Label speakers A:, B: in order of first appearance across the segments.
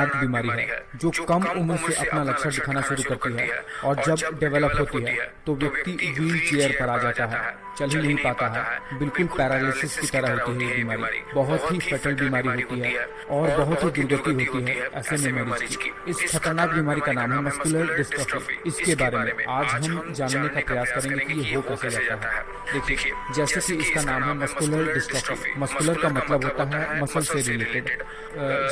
A: खतरनाक बीमारी है जो कम उम्र से अपना लक्षण दिखाना शुरू करती है और जब डेवलप होती है तो व्यक्ति व्हील चेयर पर आ जाता है, चल ही नहीं पाता है, बिल्कुल पैरालिसिस की तरह होती है। ये बीमारी बहुत ही फैटल बीमारी होती है और बहुत ही दुर्गति होती है ऐसे में मरीज की। इस खतरनाक बीमारी का नाम है मस्कुलर डिस्ट्रॉफी। इसके बारे में आज हम जानने का प्रयास करेंगे कि ये हो कैसे जाता है। देखिए, जैसे कि इसका नाम है मस्कुलर डिस्ट्रॉफी। मस्कुलर का मतलब होता है मसल से रिलेटेड,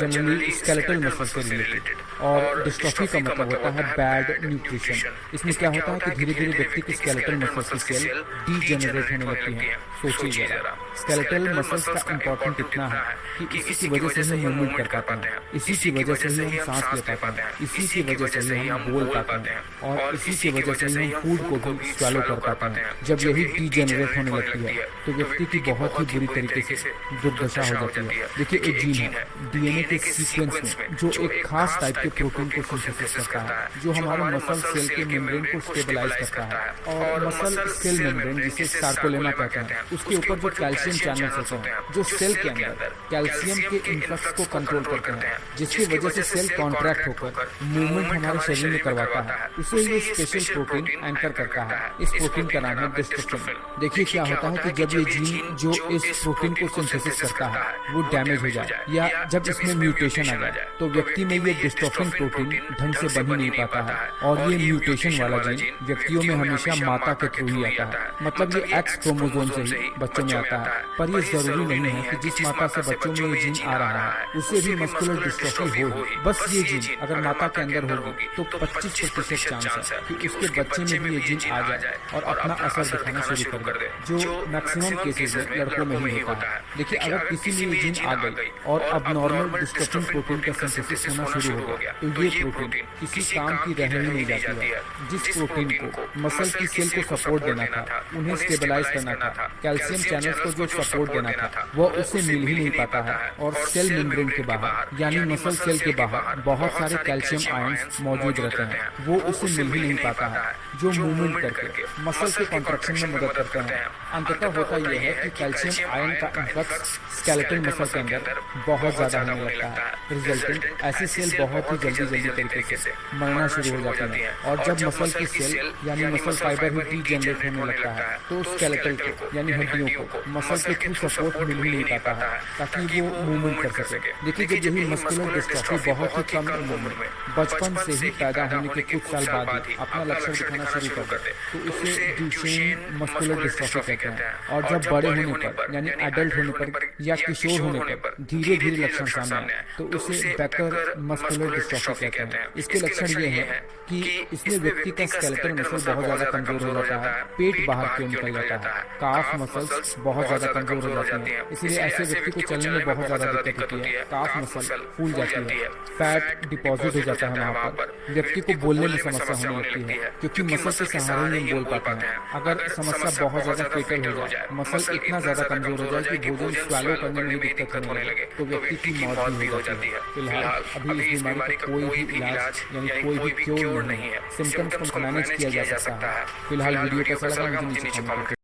A: जनरली स्केलेटल मसल से रिलेटेड, और डिस्ट्रॉफी का मतलब होता है बैड न्यूट्रिशन। इसमें क्या होता है कि धीरे धीरे व्यक्ति की स्केलेटल मसल्स की सेल डीजेनरेट होने लगती हैं। सोचिए जरा, स्केलेटल मसल्स का इंपॉर्टेंट इतना है कि इसी की वजह से हम मूवमेंट कर पाते हैं, इसी की वजह से ही हम सांस ले पाते हैं, इसी की वजह से ही हम बोल पाते हैं और इसी की वजह से ही हम फूड को भी स्वैलो कर पाते हैं। जब यही डीजेनरेट होने लगती है तो व्यक्ति की बहुत ही बुरी तरीके से दुर्दशा हो जाती है। देखिए, एक जीन है डीएनए के सीक्वेंस में जो एक खास टाइप के प्रोटीन को सिंथेसिस करता है जो हमारे मसल सेल के मेम्ब्रेन को स्टेबलाइज करता है। और मसल सेल मेम्ब्रेन, जिसे सार्कोलेमा कहते हैं, उसके ऊपर जो कैल्शियम चैनल्स होते हैं जो सेल के अंदर कैल्शियम के इन्फ्लक्स को कंट्रोल करते हैं, जिसकी वजह से सेल कॉन्ट्रैक्ट होकर मूवमेंट हमारे शरीर में करवाता है। उसे ये स्पेशल प्रोटीन एंकर करता है। इस प्रोटीन का नाम है डिस्ट्रोफिन। देखिए, क्या होता है कि जब ये जीन जो इस प्रोटीन को सिंथेसिस करता है वो डैमेज हो जाए या जब इसमें म्यूटेशन आ जाए तो व्यक्ति में ये डिस्ट्रोफिन प्रोटीन ढंग से बन ही नहीं पाता है और ये म्यूटेशन वाला जीन व्यक्तियों में हमेशा माता के थ्रू ही आता है। मतलब ये एक्स क्रोमोसोम से ही बच्चों में आता है। पर ये जरूरी नहीं है कि जिस माता से बच्चों में ये जीन आ रहा है उसे भी मस्कुलर डिस्ट्रोफी हो। बस ये जीन अगर माता के अंदर होगी तो 25% चांस है कि उसके बच्चे में भी ये जीन आ जाए और अपना असर दिखाना शुरू कर दे, जो मैक्सिमम केसेस में लड़कों में ही होता है। देखिए, अगर किसी में ये जीन आ गई और अब नॉर्मल डिस्ट्रोफिन प्रोटीन का सिंथेसिस होना शुरू हो गया तो ये प्रोटीन किसी काम की रह ही नहीं जाती है। जिस प्रोटीन को मसल की सेल को सपोर्ट देना था, उन्हें स्टेबलाइज करना था, कैल्शियम चैनल्स को जो सपोर्ट देना था, वह उससे मिल ही नहीं पाता है और सेल मेम्ब्रेन के बाहर यानी मसल सेल के बाहर बहुत सारे कैल्शियम आयंस मौजूद रहते हैं, वो उसे मिल ही नहीं पाता है जो मूवमेंट करके मसल के कॉन्ट्रैक्शन में मदद करते हैं। अंततः होता यह है कि कैल्शियम आयन का इन्फ्लक्स स्केलेटल मसल के अंदर बहुत ज्यादा होने लगता है। रिजल्टेंट ऐसी सेल बहुत ही जल्दी तरीके से मरना शुरू हो जाती है और जब मसल की सेल यानी मसल फाइबर ही डीजेनरेट होने लगता है तो स्केलेटल को यानी हड्डियों को मसल के थ्रू सपोर्ट मिल ही नहीं पाता है ताकि वो मूवमेंट कर सके। देखिए, जब यही मस्कुलर डिस्ट्रॉफी बहुत ही कम उम्र में बचपन से ही पैदा होने के कुछ साल बाद ही अपना लक्षण दिखाना शुरू कर दे तो इसे ड्यूशेन मस्कुलर डिस्ट्रॉफी कहते हैं। और जब बड़े होने पर यानी एडल्ट होने पर या किशोर होने पर धीरे धीरे लक्षण सामने आए तो उसे बेकर मस्कुलर डिस्ट्रॉफी कहते हैं। इसके लक्षण ये हैं कि इसमें व्यक्ति का स्केलेटल मसल बहुत ज्यादा कमजोर हो जाता है, पेट बाहर क्यों निकल जाता है, काफ मसल्स बहुत ज्यादा कमजोर हो जाती हैं, इसलिए ऐसे व्यक्ति को चलने में बहुत ज्यादा दिक्कत होती है, काफ मसल फूल जाती है, फैट डिपॉजिट हो जाता है वहाँ पर, व्यक्ति को बोलने में समस्या होने लगती है क्योंकि मसल के सहारे ही बोल पाते हैं। अगर समस्या बहुत ज्यादा फेटल हो जाए, मसल इतना ज्यादा कमजोर हो जाए कि भोजन स्वैलो करने में दिक्कत होने लगे तो व्यक्ति की मौत भी हो जाती है। फिलहाल अभी इस बीमारी का कोई भी इलाज यानी कोई भी क्योर नहीं है। सिम्टम्स को मैनेज किया जा सकता है। फिलहाल वीडियो कैसा लगा मुझे नीचे कमेंट